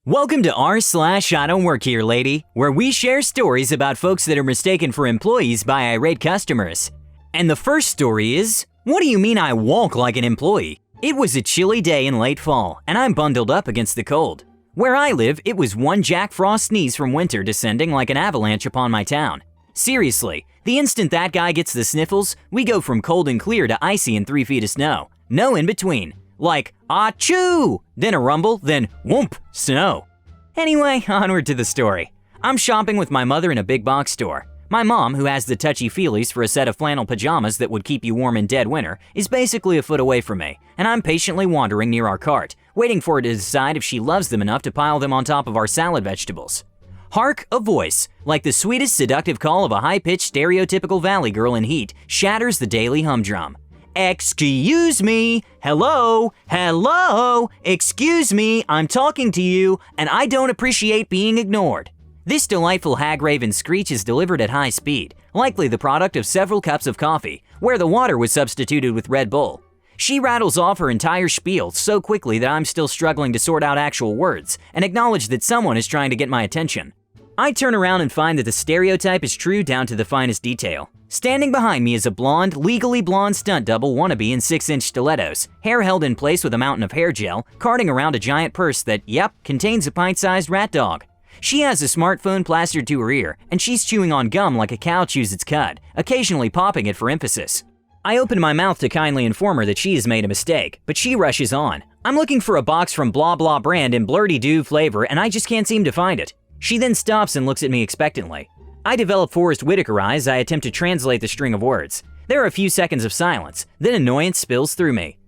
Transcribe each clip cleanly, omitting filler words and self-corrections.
Welcome to r/IDontWorkHereLady, where we share stories about folks that are mistaken for employees by irate customers. And the first story is, what do you mean I walk like an employee? It was a chilly day in late fall, and I'm bundled up against the cold. Where I live, it was one Jack Frost sneeze from winter descending like an avalanche upon my town. Seriously, the instant that guy gets the sniffles, we go from cold and clear to icy and 3 feet of snow. No in between. Like, achoo! Then a rumble, then whoomp, snow. Anyway, onward to the story. I'm shopping with my mother in a big box store. My mom, who has the touchy-feelies for a set of flannel pajamas that would keep you warm in dead winter, is basically a foot away from me, and I'm patiently wandering near our cart, waiting for her to decide if she loves them enough to pile them on top of our salad vegetables. Hark, a voice, like the sweetest seductive call of a high-pitched stereotypical valley girl in heat, shatters the daily humdrum. Excuse me, hello, excuse me, I'm talking to you, and I don't appreciate being ignored. This delightful hag-raven screech is delivered at high speed, likely the product of several cups of coffee, where the water was substituted with Red Bull. She rattles off her entire spiel so quickly that I'm still struggling to sort out actual words and acknowledge that someone is trying to get my attention. I turn around and find that the stereotype is true down to the finest detail. Standing behind me is a blonde, legally blonde stunt double wannabe in 6-inch stilettos, hair held in place with a mountain of hair gel, carting around a giant purse that, yep, contains a pint-sized rat dog. She has a smartphone plastered to her ear, and she's chewing on gum like a cow chews its cud, occasionally popping it for emphasis. I open my mouth to kindly inform her that she has made a mistake, but she rushes on. I'm looking for a box from blah blah brand in blurdy-doo flavor, and I just can't seem to find it. She then stops and looks at me expectantly. I develop Forrest Whitaker eyes. I attempt to translate the string of words. There are a few seconds of silence, then annoyance spills through me.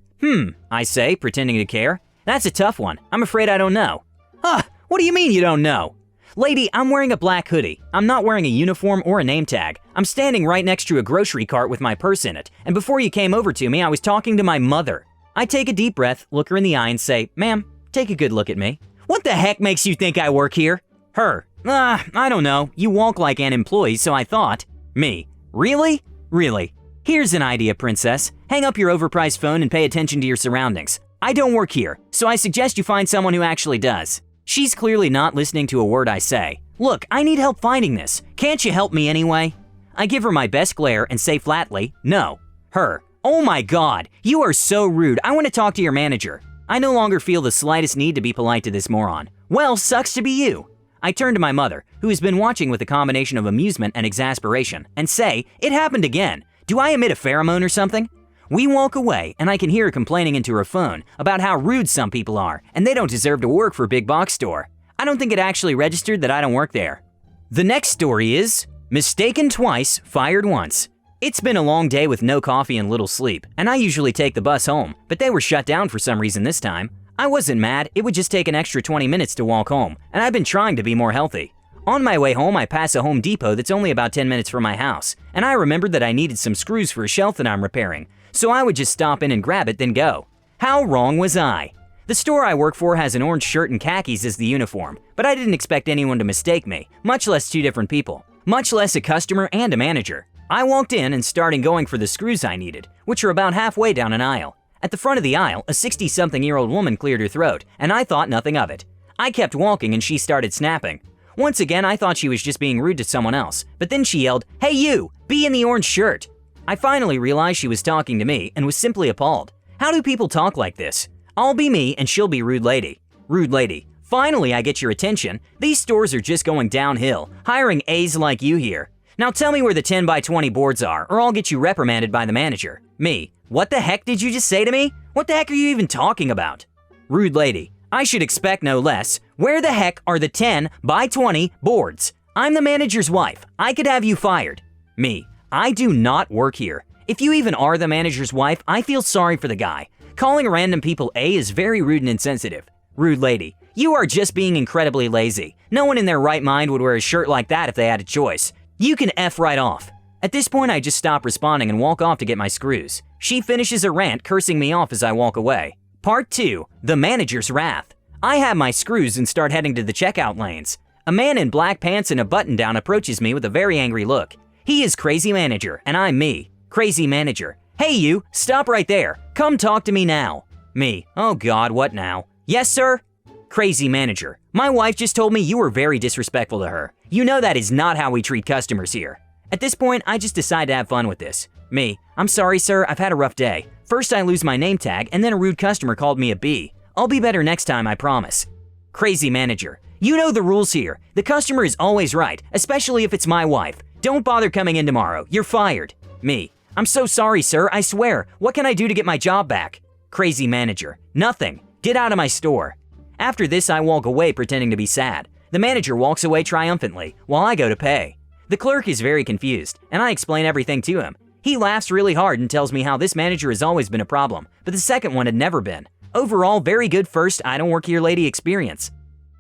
I say, pretending to care. That's a tough one. I'm afraid I don't know. What do you mean you don't know? Lady, I'm wearing a black hoodie. I'm not wearing a uniform or a name tag. I'm standing right next to a grocery cart with my purse in it, and before you came over to me, I was talking to my mother. I take a deep breath, look her in the eye, and say, "Ma'am, take a good look at me." "What the heck makes you think I work here?" Her. I don't know. You walk like an employee, so I thought. Me. Really? Really. Here's an idea, princess. Hang up your overpriced phone and pay attention to your surroundings. I don't work here, so I suggest you find someone who actually does. She's clearly not listening to a word I say. Look, I need help finding this. Can't you help me anyway? I give her my best glare and say flatly, no. Her. Oh my God, you are so rude. I want to talk to your manager. I no longer feel the slightest need to be polite to this moron. Well, sucks to be you. I turn to my mother, who has been watching with a combination of amusement and exasperation, and say, it happened again. Do I emit a pheromone or something? We walk away, and I can hear her complaining into her phone about how rude some people are, and they don't deserve to work for a big box store. I don't think it actually registered that I don't work there. The next story is, mistaken twice, fired once. It's been a long day with no coffee and little sleep, and I usually take the bus home, but they were shut down for some reason this time. I wasn't mad, it would just take an extra 20 minutes to walk home, and I've been trying to be more healthy. On my way home, I pass a Home Depot that's only about 10 minutes from my house, and I remembered that I needed some screws for a shelf that I'm repairing, so I would just stop in and grab it, then go. How wrong was I? The store I work for has an orange shirt and khakis as the uniform, but I didn't expect anyone to mistake me, much less two different people, much less a customer and a manager. I walked in and started going for the screws I needed, which are about halfway down an aisle. At the front of the aisle, a 60-something-year-old woman cleared her throat, and I thought nothing of it. I kept walking and she started snapping. Once again, I thought she was just being rude to someone else, but then she yelled, "Hey you, be in the orange shirt." I finally realized she was talking to me and was simply appalled. How do people talk like this? I'll be me and she'll be rude lady. Rude lady. Finally, I get your attention. These stores are just going downhill, hiring A's like you here. Now tell me where the 10 by 20 boards are, or I'll get you reprimanded by the manager. Me. What the heck did you just say to me? What the heck are you even talking about? Rude lady. I should expect no less. Where the heck are the 10 by 20 boards? I'm the manager's wife. I could have you fired. Me. I do not work here. If you even are the manager's wife, I feel sorry for the guy. Calling random people A is very rude and insensitive. Rude lady. You are just being incredibly lazy. No one in their right mind would wear a shirt like that if they had a choice. You can F right off. At this point, I just stop responding and walk off to get my screws. She finishes a rant, cursing me off as I walk away. Part 2. The Manager's Wrath. I have my screws and start heading to the checkout lanes. A man in black pants and a button-down approaches me with a very angry look. He is Crazy Manager, and I'm me. Crazy Manager. Hey you, stop right there. Come talk to me now. Me. Oh God, what now? Yes, sir? Crazy Manager. My wife just told me you were very disrespectful to her. You know that is not how we treat customers here. At this point, I just decide to have fun with this. Me, I'm sorry sir, I've had a rough day. First I lose my name tag and then a rude customer called me a B. I'll be better next time, I promise. Crazy manager. You know the rules here. The customer is always right, especially if it's my wife. Don't bother coming in tomorrow. You're fired. Me. I'm so sorry, sir. I swear. What can I do to get my job back? Crazy manager. Nothing. Get out of my store. After this, I walk away pretending to be sad. The manager walks away triumphantly, while I go to pay. The clerk is very confused, and I explain everything to him. He laughs really hard and tells me how this manager has always been a problem, but the second one had never been. Overall, very good first I Don't Work Here Lady experience.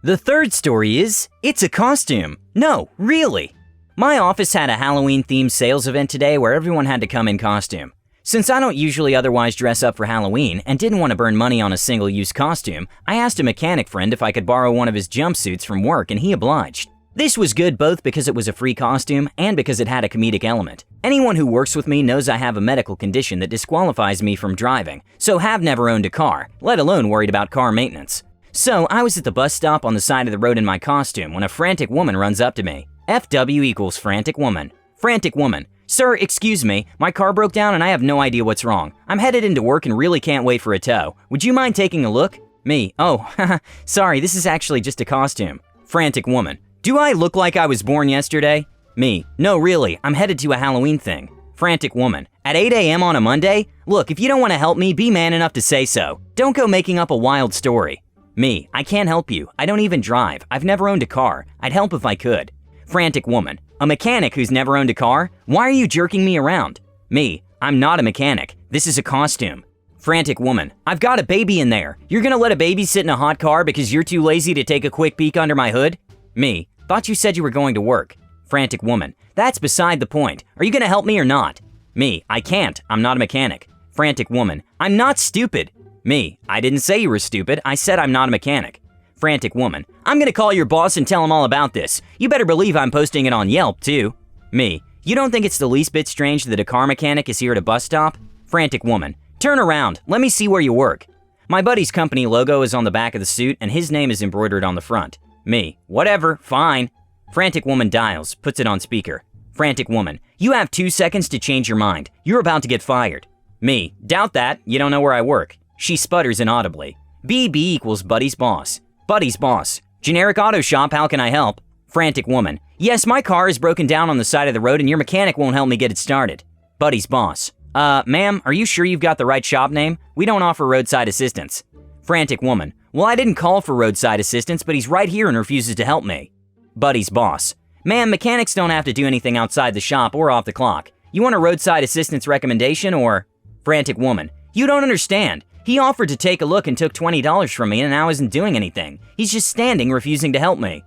The third story is, it's a costume. No, really. My office had a Halloween-themed sales event today where everyone had to come in costume. Since I don't usually otherwise dress up for Halloween and didn't want to burn money on a single-use costume, I asked a mechanic friend if I could borrow one of his jumpsuits from work and he obliged. This was good both because it was a free costume and because it had a comedic element. Anyone who works with me knows I have a medical condition that disqualifies me from driving, so have never owned a car, let alone worried about car maintenance. So I was at the bus stop on the side of the road in my costume when a frantic woman runs up to me. FW equals frantic woman. Frantic woman. Sir, excuse me, my car broke down and I have no idea what's wrong. I'm headed into work and really can't wait for a tow. Would you mind taking a look? Me. Oh, haha, sorry, this is actually just a costume. Frantic woman. Do I look like I was born yesterday? Me. No, really, I'm headed to a Halloween thing. Frantic woman. At 8 a.m. on a Monday? Look, if you don't want to help me, be man enough to say so. Don't go making up a wild story. Me. I can't help you. I don't even drive. I've never owned a car. I'd help if I could. Frantic woman. A mechanic who's never owned a car? Why are you jerking me around? Me. I'm not a mechanic. This is a costume. Frantic woman. I've got a baby in there. You're gonna let a baby sit in a hot car because you're too lazy to take a quick peek under my hood? Me. Thought you said you were going to work. Frantic woman. That's beside the point. Are you gonna help me or not? Me. I can't. I'm not a mechanic. Frantic woman. I'm not stupid. Me. I didn't say you were stupid. I said I'm not a mechanic. Frantic woman. I'm gonna call your boss and tell him all about this. You better believe I'm posting it on Yelp, too. Me. You don't think it's the least bit strange that a car mechanic is here at a bus stop? Frantic woman. Turn around. Let me see where you work. My buddy's company logo is on the back of the suit and his name is embroidered on the front. Me. Whatever. Fine. Frantic woman dials, puts it on speaker. Frantic woman. You have 2 seconds to change your mind. You're about to get fired. Me. Doubt that. You don't know where I work. She sputters inaudibly. BB equals Buddy's boss. Buddy's boss. Generic auto shop, how can I help? Frantic woman. Yes, my car is broken down on the side of the road and your mechanic won't help me get it started. Buddy's boss. Ma'am, are you sure you've got the right shop name? We don't offer roadside assistance. Frantic woman. Well, I didn't call for roadside assistance, but he's right here and refuses to help me. Buddy's boss. Ma'am, mechanics don't have to do anything outside the shop or off the clock. You want a roadside assistance recommendation or? Frantic woman. You don't understand. He offered to take a look and took $20 from me and now isn't doing anything. He's just standing, refusing to help me.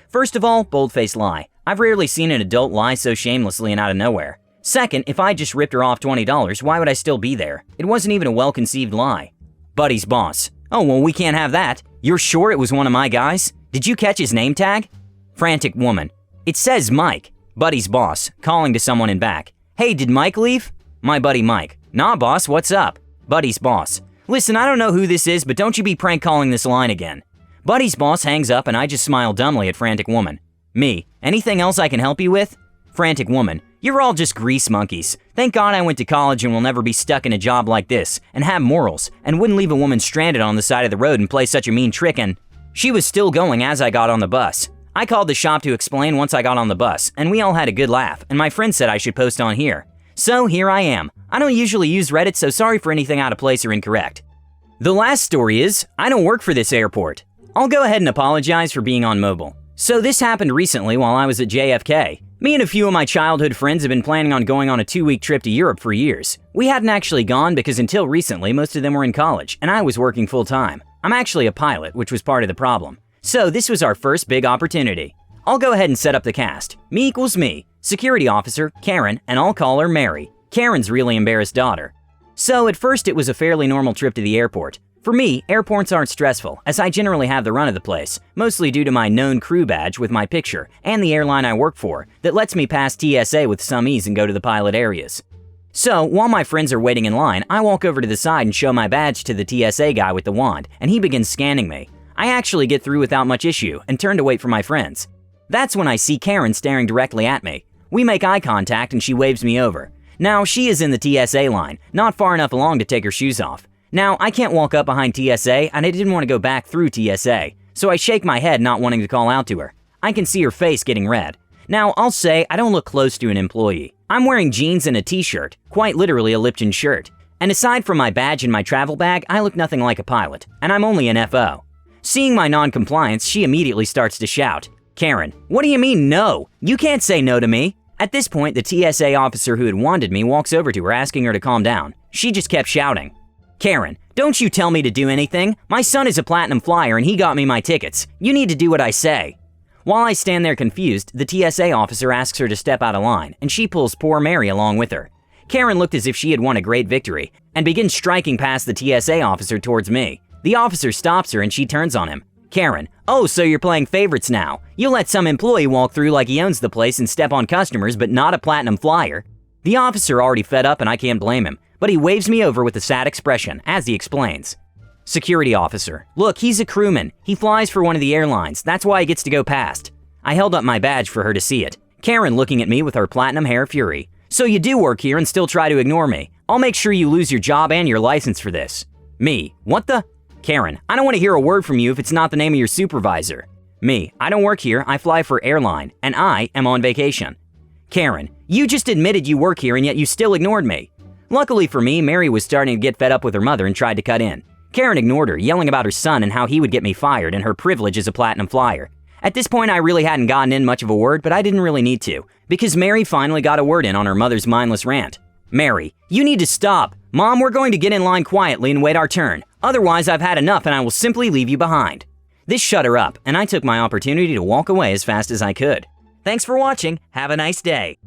First of all, bold-faced lie. I've rarely seen an adult lie so shamelessly and out of nowhere. Second, if I just ripped her off $20, why would I still be there? It wasn't even a well-conceived lie. Buddy's boss. Oh, well, we can't have that. You're sure it was one of my guys? Did you catch his name tag? Frantic woman. It says Mike. Buddy's boss, calling to someone in back. Hey, did Mike leave? My buddy Mike. Nah, boss, what's up? Buddy's boss. Listen, I don't know who this is, but don't you be prank calling this line again. Buddy's boss hangs up and I just smile dumbly at Frantic woman. Me. Anything else I can help you with? Frantic woman. You're all just grease monkeys. Thank God I went to college and will never be stuck in a job like this, and have morals, and wouldn't leave a woman stranded on the side of the road and play such a mean trick and… She was still going as I got on the bus. I called the shop to explain once I got on the bus, and we all had a good laugh, and my friend said I should post on here. So here I am. I don't usually use Reddit, so sorry for anything out of place or incorrect. The last story is, I don't work for this airport. I'll go ahead and apologize for being on mobile. So this happened recently while I was at JFK. Me and a few of my childhood friends have been planning on going on a 2-week trip to Europe for years. We hadn't actually gone because until recently, most of them were in college, and I was working full-time. I'm actually a pilot, which was part of the problem. So this was our first big opportunity. I'll go ahead and set up the cast. Me equals me, security officer, Karen, and I'll call her Mary. Karen's really embarrassed daughter. So at first it was a fairly normal trip to the airport. For me, airports aren't stressful, as I generally have the run of the place, mostly due to my known crew badge with my picture and the airline I work for that lets me pass TSA with some ease and go to the pilot areas. So, while my friends are waiting in line, I walk over to the side and show my badge to the TSA guy with the wand, and he begins scanning me. I actually get through without much issue and turn to wait for my friends. That's when I see Karen staring directly at me. We make eye contact and she waves me over. Now, she is in the TSA line, not far enough along to take her shoes off. Now, I can't walk up behind TSA and I didn't want to go back through TSA, so I shake my head not wanting to call out to her. I can see her face getting red. Now, I'll say I don't look close to an employee. I'm wearing jeans and a t-shirt, quite literally a Lipton shirt. And aside from my badge and my travel bag, I look nothing like a pilot, and I'm only an FO. Seeing my non-compliance, she immediately starts to shout, "Karen, what do you mean no? You can't say no to me." At this point, the TSA officer who had wanted me walks over to her asking her to calm down. She just kept shouting, "Karen, don't you tell me to do anything. My son is a platinum flyer and he got me my tickets. You need to do what I say." While I stand there confused, the TSA officer asks her to step out of line, and she pulls poor Mary along with her. Karen looked as if she had won a great victory, and begins striking past the TSA officer towards me. The officer stops her and she turns on him. "Karen, oh, so you're playing favorites now. You let some employee walk through like he owns the place and step on customers, but not a platinum flyer." The officer already fed up and I can't blame him, but he waves me over with a sad expression as he explains. Security officer, look, he's a crewman. He flies for one of the airlines. That's why he gets to go past. I held up my badge for her to see it. Karen looking at me with her platinum hair fury. "So you do work here and still try to ignore me. I'll make sure you lose your job and your license for this." Me, what the? Karen, I don't want to hear a word from you if it's not the name of your supervisor. Me, I don't work here, I fly for airline, and I am on vacation. Karen, you just admitted you work here and yet you still ignored me. Luckily for me, Mary was starting to get fed up with her mother and tried to cut in. Karen ignored her, yelling about her son and how he would get me fired and her privilege as a platinum flyer. At this point, I really hadn't gotten in much of a word, but I didn't really need to, because Mary finally got a word in on her mother's mindless rant. "Mary, you need to stop. Mom, we're going to get in line quietly and wait our turn. Otherwise, I've had enough and I will simply leave you behind." This shut her up, and I took my opportunity to walk away as fast as I could. Thanks for watching. Have a nice day.